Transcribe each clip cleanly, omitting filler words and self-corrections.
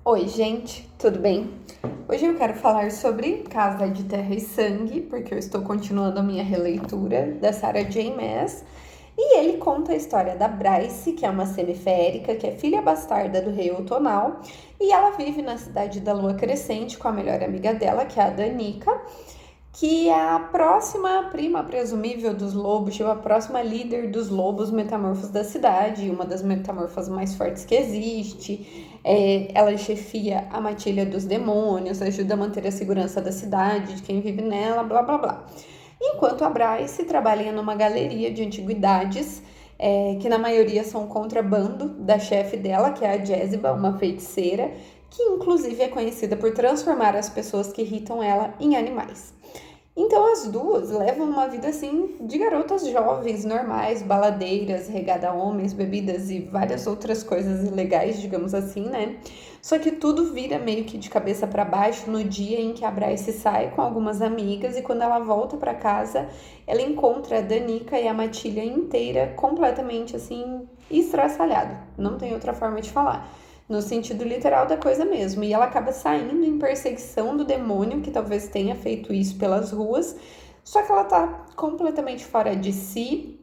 Oi, gente, tudo bem? Hoje eu quero falar sobre Casa de Terra e Sangue, porque eu estou continuando a minha releitura da Sarah J. Maas, e ele conta a história da Bryce, que é uma semiférica, que é filha bastarda do rei Otonal, e ela vive na cidade da Lua Crescente com a melhor amiga dela, que é a Danica, que é a próxima prima presumível dos lobos, tipo, a próxima líder dos lobos metamorfos da cidade, uma das metamorfas mais fortes que existe. Ela chefia a matilha dos demônios, ajuda a manter a segurança da cidade, de quem vive nela, blá blá blá. Enquanto a Bryce trabalha numa galeria de antiguidades, que na maioria são contrabando da chefe dela, que é a Jezebel, uma feiticeira, que inclusive é conhecida por transformar as pessoas que irritam ela em animais. Então as duas levam uma vida assim de garotas jovens, normais, baladeiras, regada a homens, bebidas e várias outras coisas ilegais, digamos assim, né? Só que tudo vira meio que de cabeça para baixo no dia em que a Bryce sai com algumas amigas e quando ela volta para casa, ela encontra a Danica e a Matilha inteira completamente assim estraçalhado. Não tem outra forma de falar, no sentido literal da coisa mesmo. E ela acaba saindo em perseguição do demônio, que talvez tenha feito isso pelas ruas, só que ela tá completamente fora de si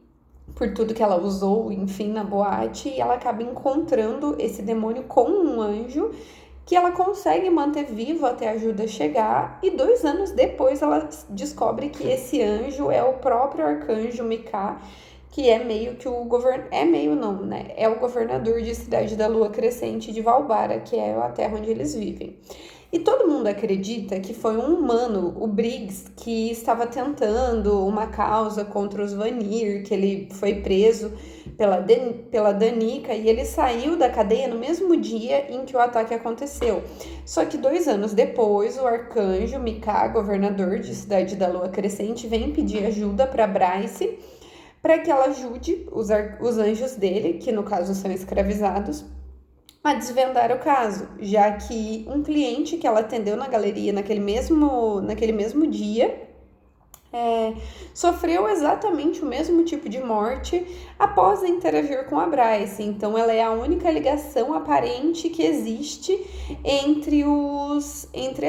por tudo que ela usou, enfim, na boate, e ela acaba encontrando esse demônio com um anjo que ela consegue manter vivo até a ajuda chegar, e 2 anos depois ela descobre que esse anjo é o próprio arcanjo Micah, que é meio que o governador, é meio não, né? É o governador de Cidade da Lua Crescente de Valbara, que é a terra onde eles vivem. E todo mundo acredita que foi um humano, o Briggs, que estava tentando uma causa contra os Vanir, que ele foi preso pela Danica e ele saiu da cadeia no mesmo dia em que o ataque aconteceu. Só que 2 anos depois, o arcanjo Micah, governador de Cidade da Lua Crescente, vem pedir ajuda para Bryce para que ela ajude os anjos dele, que no caso são escravizados, a desvendar o caso, já que um cliente que ela atendeu na galeria naquele mesmo dia sofreu exatamente o mesmo tipo de morte após interagir com a Bryce. Então ela é a única ligação aparente que existe entre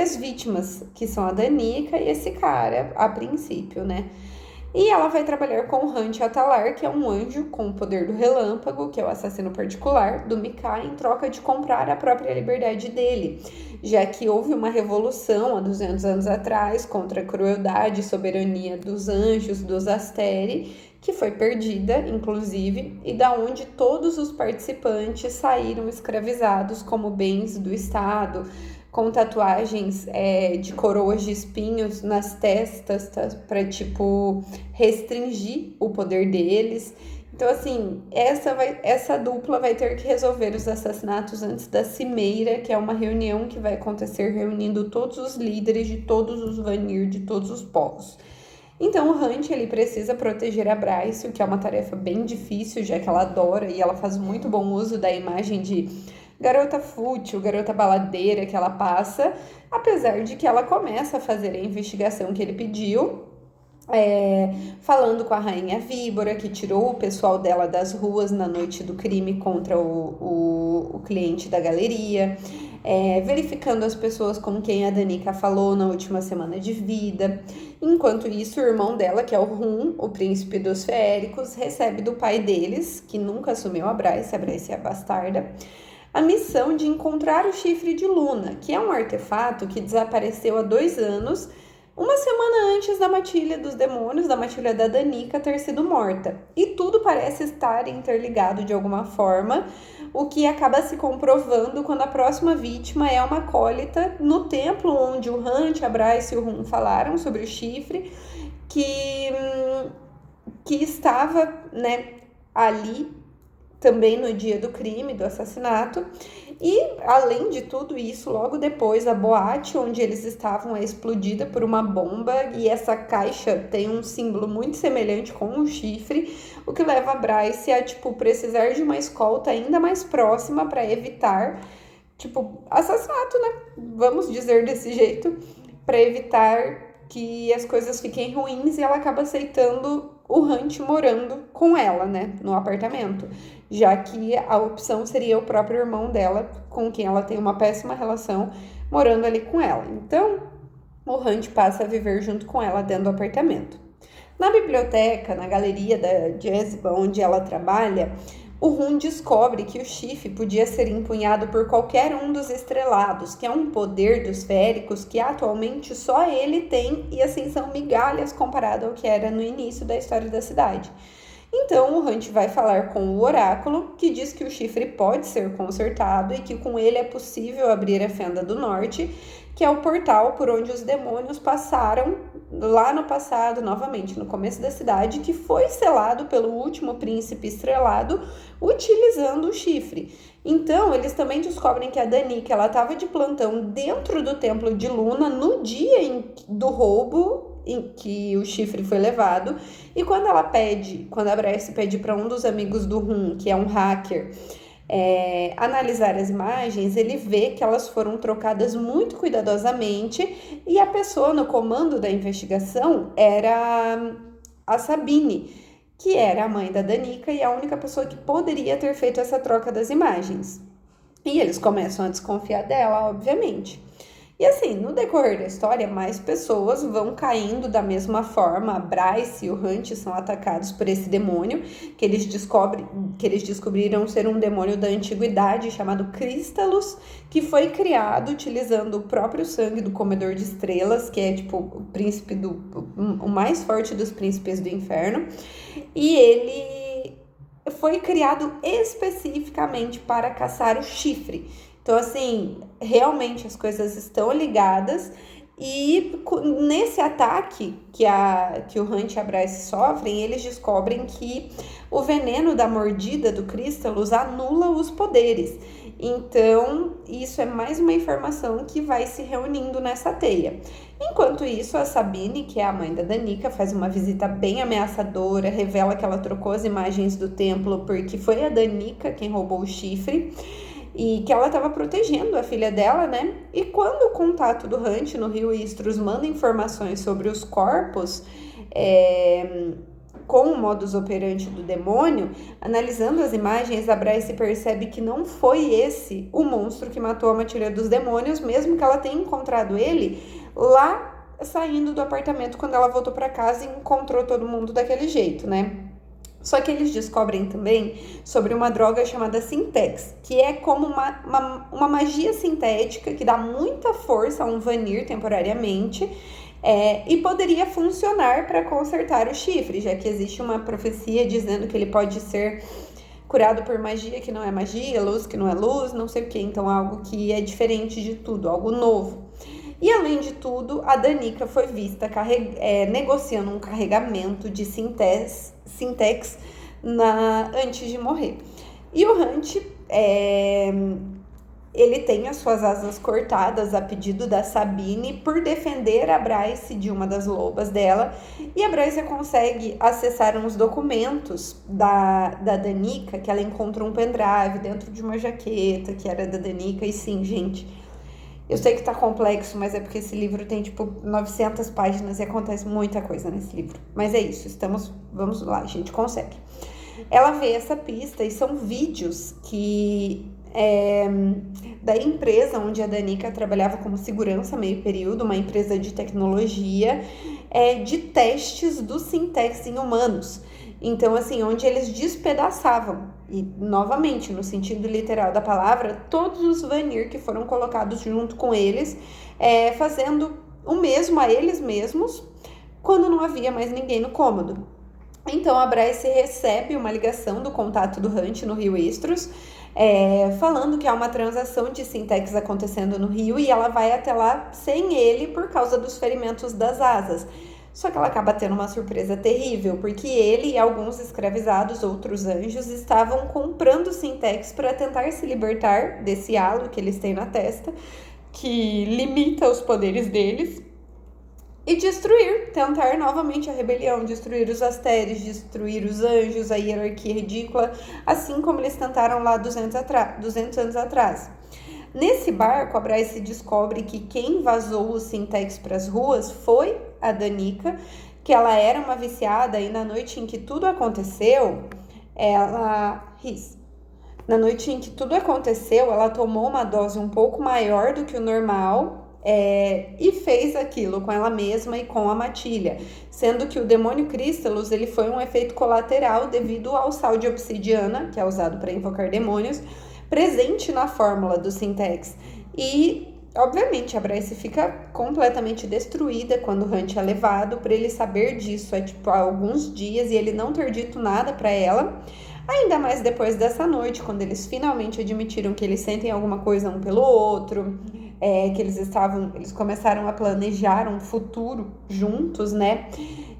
as vítimas, que são a Danica e esse cara, a princípio, né? E ela vai trabalhar com o Hunt Atalar, que é um anjo com o poder do relâmpago, que é o assassino particular do Micah, em troca de comprar a própria liberdade dele, já que houve uma revolução há 200 anos atrás contra a crueldade e soberania dos anjos, dos Asteri, que foi perdida, inclusive, e da onde todos os participantes saíram escravizados como bens do Estado, com tatuagens de coroas de espinhos nas testas, tá? Para tipo restringir o poder deles. Então, assim, essa dupla vai ter que resolver os assassinatos antes da Cimeira, que é uma reunião que vai acontecer reunindo todos os líderes de todos os Vanir, de todos os povos. Então, o Hunt, ele precisa proteger a Bryce, o que é uma tarefa bem difícil, já que ela adora e ela faz muito bom uso da imagem de garota fútil, garota baladeira que ela passa, apesar de que ela começa a fazer a investigação que ele pediu, falando com a rainha Víbora, que tirou o pessoal dela das ruas na noite do crime contra o cliente da galeria, verificando as pessoas com quem a Danica falou na última semana de vida. Enquanto isso, o irmão dela, que é o Rum, o príncipe dos feéricos, recebe do pai deles, que nunca assumiu a Bryce é a bastarda, a missão de encontrar o chifre de Luna, que é um artefato que desapareceu há 2 anos, uma semana antes da matilha dos demônios, da matilha da Danica, ter sido morta. E tudo parece estar interligado de alguma forma, o que acaba se comprovando quando a próxima vítima é uma acólita no templo onde o Hunt, a Bryce e o Rum falaram sobre o chifre, que estava, né, ali também no dia do crime, do assassinato. E, além de tudo isso, logo depois, a boate onde eles estavam é explodida por uma bomba e essa caixa tem um símbolo muito semelhante com um chifre, o que leva a Bryce a, precisar de uma escolta ainda mais próxima para evitar, assassinato, né? Vamos dizer desse jeito, para evitar que as coisas fiquem ruins, e ela acaba aceitando o Hunt morando com ela, né, no apartamento. já que a opção seria o próprio irmão dela, com quem ela tem uma péssima relação, morando ali com ela. Então, o Hunt passa a viver junto com ela dentro do apartamento. Na biblioteca, na galeria da Jezebel, onde ela trabalha, o Hun descobre que o chifre podia ser empunhado por qualquer um dos estrelados, que é um poder dos féricos que atualmente só ele tem e assim são migalhas comparado ao que era no início da história da cidade. Então o Hunt vai falar com o oráculo, que diz que o chifre pode ser consertado e que com ele é possível abrir a Fenda do Norte, que é o portal por onde os demônios passaram lá no passado, novamente no começo da cidade, que foi selado pelo último príncipe estrelado utilizando o chifre. Então eles também descobrem que a Danica ela estava de plantão dentro do templo de Luna no dia do roubo em que o chifre foi levado, e quando a Bryce pede para um dos amigos do Hun, que é um hacker, analisar as imagens, ele vê que elas foram trocadas muito cuidadosamente e a pessoa no comando da investigação era a Sabine, que era a mãe da Danica e a única pessoa que poderia ter feito essa troca das imagens. E eles começam a desconfiar dela, obviamente. E assim, no decorrer da história, mais pessoas vão caindo da mesma forma. A Bryce e o Hunt são atacados por esse demônio, que eles descobriram ser um demônio da antiguidade chamado Crystalus, que foi criado utilizando o próprio sangue do Comedor de Estrelas, que é tipo o mais forte dos príncipes do inferno. E ele foi criado especificamente para caçar o chifre. Então, assim, realmente as coisas estão ligadas e nesse ataque que o Hunt e a Bryce sofrem, eles descobrem que o veneno da mordida do Crystalus anula os poderes. Então, isso é mais uma informação que vai se reunindo nessa teia. Enquanto isso, a Sabine, que é a mãe da Danica, faz uma visita bem ameaçadora, revela que ela trocou as imagens do templo porque foi a Danica quem roubou o chifre e que ela estava protegendo a filha dela, né? E quando o contato do Hunt no Rio Istros manda informações sobre os corpos com o modus operandi do demônio, analisando as imagens, a Bryce percebe que não foi esse o monstro que matou a Matilha dos Demônios, mesmo que ela tenha encontrado ele lá saindo do apartamento quando ela voltou para casa e encontrou todo mundo daquele jeito, né? Só que eles descobrem também sobre uma droga chamada Sintex, que é como uma magia sintética que dá muita força a um Vanir temporariamente e poderia funcionar para consertar o chifre, já que existe uma profecia dizendo que ele pode ser curado por magia que não é magia, luz que não é luz, não sei o que. Então, algo que é diferente de tudo, algo novo. E além de tudo, a Danica foi vista negociando um carregamento de Sintex antes de morrer. E o Hunt, ele tem as suas asas cortadas a pedido da Sabine por defender a Bryce de uma das lobas dela. E a Bryce consegue acessar uns documentos da Danica, que ela encontrou um pendrive dentro de uma jaqueta que era da Danica. E sim, gente, eu sei que tá complexo, mas é porque esse livro tem, 900 páginas e acontece muita coisa nesse livro. Mas é isso, vamos lá, a gente consegue. Ela vê essa pista e são vídeos da empresa onde a Danica trabalhava como segurança meio período, uma empresa de tecnologia, de testes do Sintex em humanos. Então, assim, onde eles despedaçavam, e novamente, no sentido literal da palavra, todos os Vanir que foram colocados junto com eles, fazendo o mesmo a eles mesmos, quando não havia mais ninguém no cômodo. Então, a Bryce recebe uma ligação do contato do Hunt no Rio Istros, falando que há uma transação de Sintex acontecendo no Rio e ela vai até lá sem ele por causa dos ferimentos das asas. Só que ela acaba tendo uma surpresa terrível, porque ele e alguns escravizados, outros anjos, estavam comprando Sintex para tentar se libertar desse halo que eles têm na testa, que limita os poderes deles, e tentar novamente a rebelião, destruir os Astéres, destruir os anjos, a hierarquia ridícula, assim como eles tentaram lá 200 anos atrás. Nesse barco, a Bryce descobre que quem vazou o Sintex para as ruas foi a Danica, que ela era uma viciada e na noite em que tudo aconteceu, ela Na noite em que tudo aconteceu, ela tomou uma dose um pouco maior do que o normal, e fez aquilo com ela mesma e com a matilha, sendo que o demônio Crystalus ele foi um efeito colateral devido ao sal de obsidiana, que é usado para invocar demônios, presente na fórmula do Sintex. E, obviamente, a Bryce fica completamente destruída quando o Hunt é levado, para ele saber disso há alguns dias e ele não ter dito nada para ela. Ainda mais depois dessa noite, quando eles finalmente admitiram que eles sentem alguma coisa um pelo outro, que eles começaram a planejar um futuro juntos, né?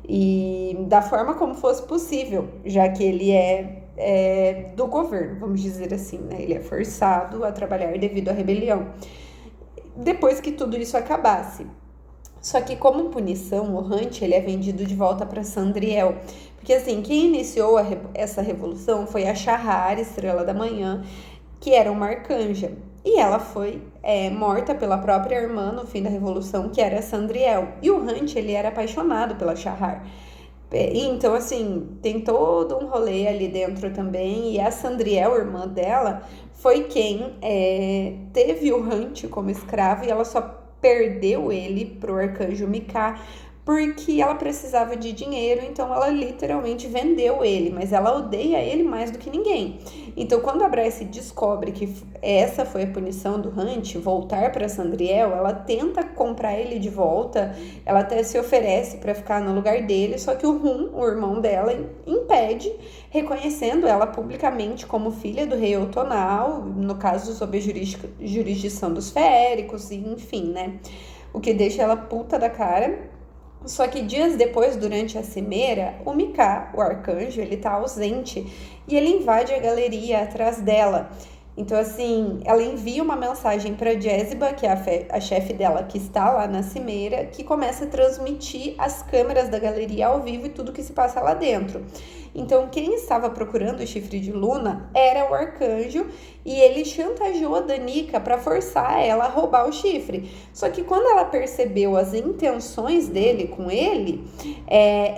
E da forma como fosse possível, já que ele é do governo, vamos dizer assim, né? Ele é forçado a trabalhar devido à rebelião. Depois que tudo isso acabasse. Só que como punição, o Hunt ele é vendido de volta para Sandriel. Porque assim, quem iniciou essa revolução foi a Shahar, Estrela da Manhã, que era uma arcanja. E ela foi morta pela própria irmã no fim da revolução, que era Sandriel. E o Hunt ele era apaixonado pela Shahar. Então, assim, tem todo um rolê ali dentro também. E a Sandriel, irmã dela, foi quem teve o Hunt como escravo e ela só perdeu ele pro arcanjo Micah porque ela precisava de dinheiro, então ela literalmente vendeu ele, mas ela odeia ele mais do que ninguém. Então, quando a Bryce descobre que essa foi a punição do Hunt, voltar para Sandriel, ela tenta comprar ele de volta, ela até se oferece para ficar no lugar dele, só que o Rum, o irmão dela, impede, reconhecendo ela publicamente como filha do rei Otonal, no caso sob a jurisdição dos féricos, enfim, né? O que deixa ela puta da cara. Só que dias depois, durante a cimeira, o Micah, o arcanjo, ele tá ausente e ele invade a galeria atrás dela. Então, assim, ela envia uma mensagem para Jezebel, que é a chefe dela que está lá na cimeira, que começa a transmitir as câmeras da galeria ao vivo e tudo que se passa lá dentro. Então, quem estava procurando o chifre de Luna era o arcanjo e ele chantageou a Danica para forçar ela a roubar o chifre. Só que quando ela percebeu as intenções dele com ele,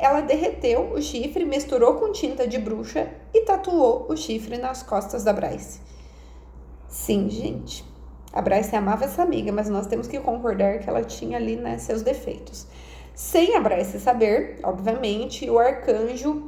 ela derreteu o chifre, misturou com tinta de bruxa e tatuou o chifre nas costas da Bryce. Sim, gente, a Bryce amava essa amiga, mas nós temos que concordar que ela tinha ali, né, seus defeitos. Sem a Bryce saber, obviamente, o arcanjo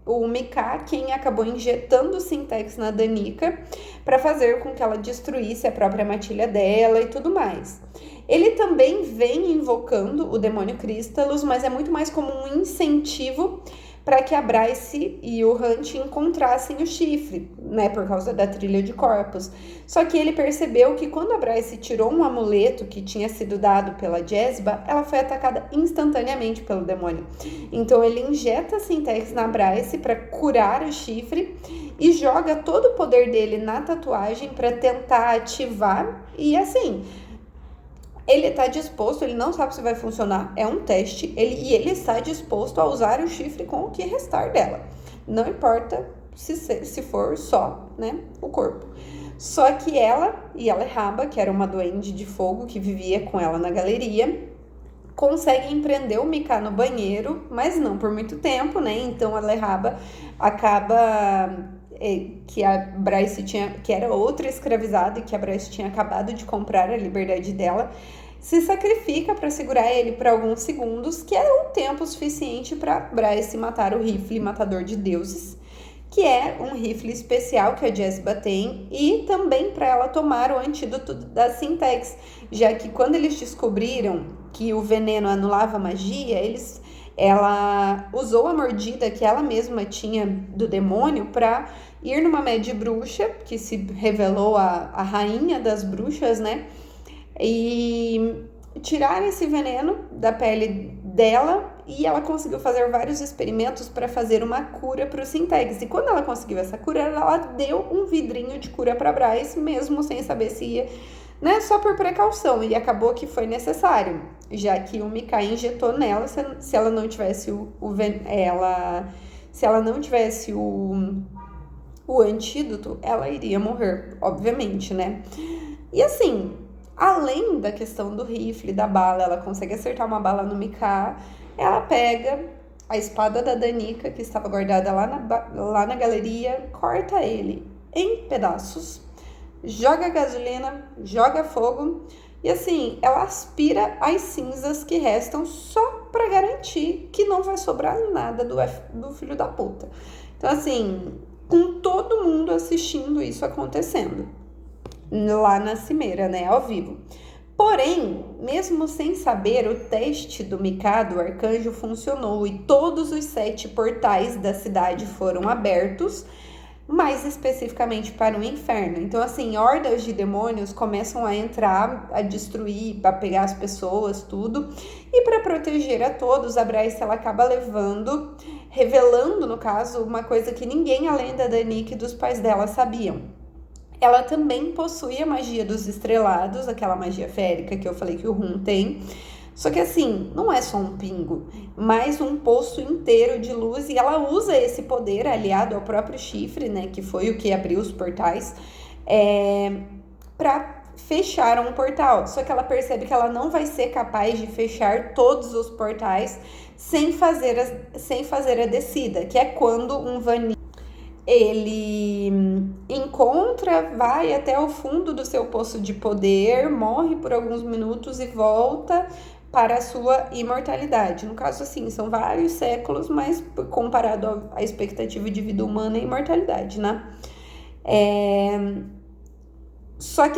o Micah quem acabou injetando o Sintex na Danica para fazer com que ela destruísse a própria matilha dela e tudo mais. Ele também vem invocando o demônio Crystalus, mas é muito mais como um incentivo para que a Bryce e o Hunt encontrassem o chifre, né, por causa da trilha de corpos. Só que ele percebeu que quando a Bryce tirou um amuleto que tinha sido dado pela Jezebel, ela foi atacada instantaneamente pelo demônio. Então ele injeta Sintex na Bryce para curar o chifre e joga todo o poder dele na tatuagem para tentar ativar e assim... Ele está disposto, ele não sabe se vai funcionar, é um teste, ele está disposto a usar o chifre com o que restar dela. Não importa se for só, né, o corpo. Só que ela e Alehraba, que era uma duende de fogo que vivia com ela na galeria, conseguem prender o Micah no banheiro, mas não por muito tempo, né? Então a Alehraba acaba... que a Bryce que era outra escravizada e que a Bryce tinha acabado de comprar a liberdade dela, se sacrifica para segurar ele por alguns segundos, que é o tempo suficiente para Bryce matar o rifle matador de deuses, que é um rifle especial que a Jezebel tem, e também para ela tomar o antídoto da Sintex, já que quando eles descobriram que o veneno anulava a magia, ela usou a mordida que ela mesma tinha do demônio para ir numa Mad Bruxa, que se revelou a rainha das bruxas, né? E tirar esse veneno da pele dela, e ela conseguiu fazer vários experimentos para fazer uma cura para o Sintex. E quando ela conseguiu essa cura, ela deu um vidrinho de cura para Bryce, mesmo sem saber se ia, né, só por precaução, e acabou que foi necessário, já que o Micah injetou nela, se ela não tivesse se ela não tivesse o antídoto, ela iria morrer, obviamente, né? E assim, além da questão do rifle, da bala, ela consegue acertar uma bala no Micah, ela pega a espada da Danica, que estava guardada lá na galeria, corta ele em pedaços, joga gasolina, joga fogo e assim, ela aspira as cinzas que restam só para garantir que não vai sobrar nada do filho da puta. Então assim, com todo mundo assistindo isso acontecendo lá na cimeira, né, ao vivo. Porém, mesmo sem saber, o teste do Mikado, o arcanjo, funcionou e todos os 7 portais da cidade foram abertos, mais especificamente para o inferno. Então, assim, hordas de demônios começam a entrar, a destruir, a pegar as pessoas, tudo. E para proteger a todos, a Bryce, ela acaba revelando, no caso, uma coisa que ninguém além da Danica e dos pais dela sabiam. Ela também possui a magia dos estrelados, aquela magia férica que eu falei que o Rum tem. Só que assim, não é só um pingo, mas um poço inteiro de luz. E ela usa esse poder aliado ao próprio chifre, né? Que foi o que abriu os portais, para fechar um portal. Só que ela percebe que ela não vai ser capaz de fechar todos os portais sem fazer a descida, que é quando um Vanille ele encontra, vai até o fundo do seu poço de poder, morre por alguns minutos e volta para a sua imortalidade. No caso, assim, são vários séculos, mas comparado à expectativa de vida humana, é imortalidade, né? Só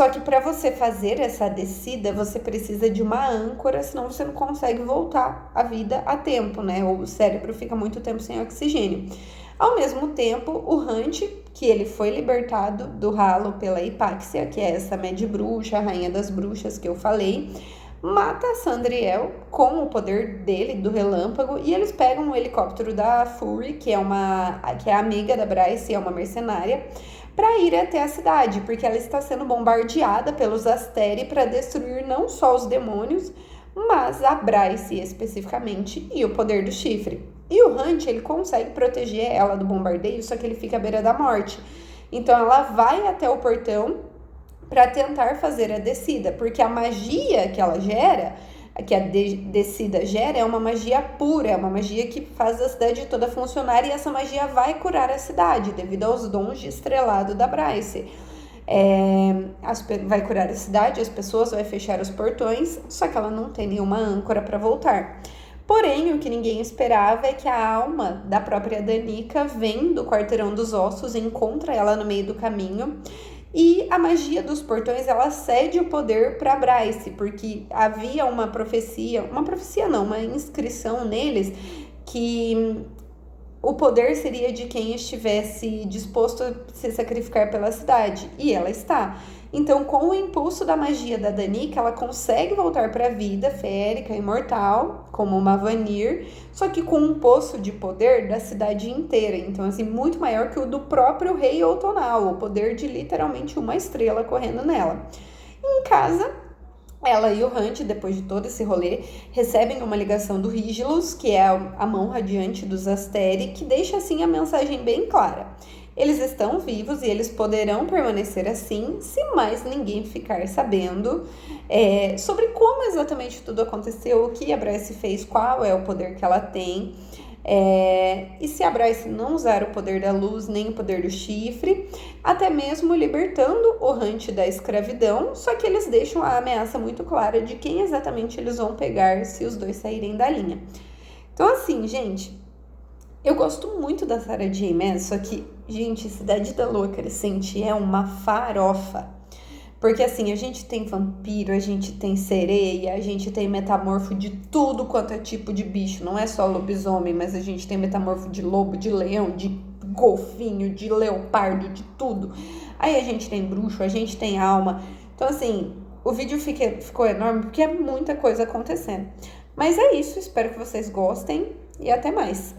que para você fazer essa descida, você precisa de uma âncora, senão você não consegue voltar à vida a tempo, né? O cérebro fica muito tempo sem oxigênio. Ao mesmo tempo, o Hunt, que ele foi libertado do ralo pela Hipáxia, que é essa Mad Bruxa, a rainha das bruxas que eu falei, mata a Sandriel com o poder dele, do relâmpago, e eles pegam o helicóptero da Fury, que é amiga da Bryce e é uma mercenária, para ir até a cidade, porque ela está sendo bombardeada pelos Asteri para destruir não só os demônios, mas a Bryce especificamente e o poder do chifre. E o Hunt, ele consegue proteger ela do bombardeio, só que ele fica à beira da morte. Então ela vai até o portão para tentar fazer a descida, porque a magia que ela gera, que a descida gera, é uma magia pura, é uma magia que faz a cidade toda funcionar, e essa magia vai curar a cidade, devido aos dons de estrelado da Bryce. Vai curar a cidade, as pessoas, vai fechar os portões, só que ela não tem nenhuma âncora para voltar. Porém, o que ninguém esperava é que a alma da própria Danica vem do quarteirão dos ossos, encontra ela no meio do caminho, e a magia dos portões, ela cede o poder para Bryce, porque havia uma inscrição neles, que o poder seria de quem estivesse disposto a se sacrificar pela cidade, e ela está. Então, com o impulso da magia da Danica, ela consegue voltar para a vida férica, imortal, como uma Vanir, só que com um poço de poder da cidade inteira. Então, assim, muito maior que o do próprio rei outonal, o poder de literalmente uma estrela correndo nela. Em casa, ela e o Hunt, depois de todo esse rolê, recebem uma ligação do Rigilus, que é a mão radiante dos Asteri, que deixa, assim, a mensagem bem clara. Eles estão vivos e eles poderão permanecer assim, se mais ninguém ficar sabendo sobre como exatamente tudo aconteceu, o que a Bryce fez, qual é o poder que ela tem. E se a Bryce não usar o poder da luz nem o poder do chifre, até mesmo libertando o Hunt da escravidão, só que eles deixam a ameaça muito clara de quem exatamente eles vão pegar se os dois saírem da linha. Então, assim, gente, eu gosto muito da Sarah J. Maas, só que, gente, Cidade da Lua Crescente é uma farofa. Porque, assim, a gente tem vampiro, a gente tem sereia, a gente tem metamorfo de tudo quanto é tipo de bicho. Não é só lobisomem, mas a gente tem metamorfo de lobo, de leão, de golfinho, de leopardo, de tudo. Aí a gente tem bruxo, a gente tem alma. Então, assim, o vídeo ficou enorme porque é muita coisa acontecendo. Mas é isso, espero que vocês gostem e até mais.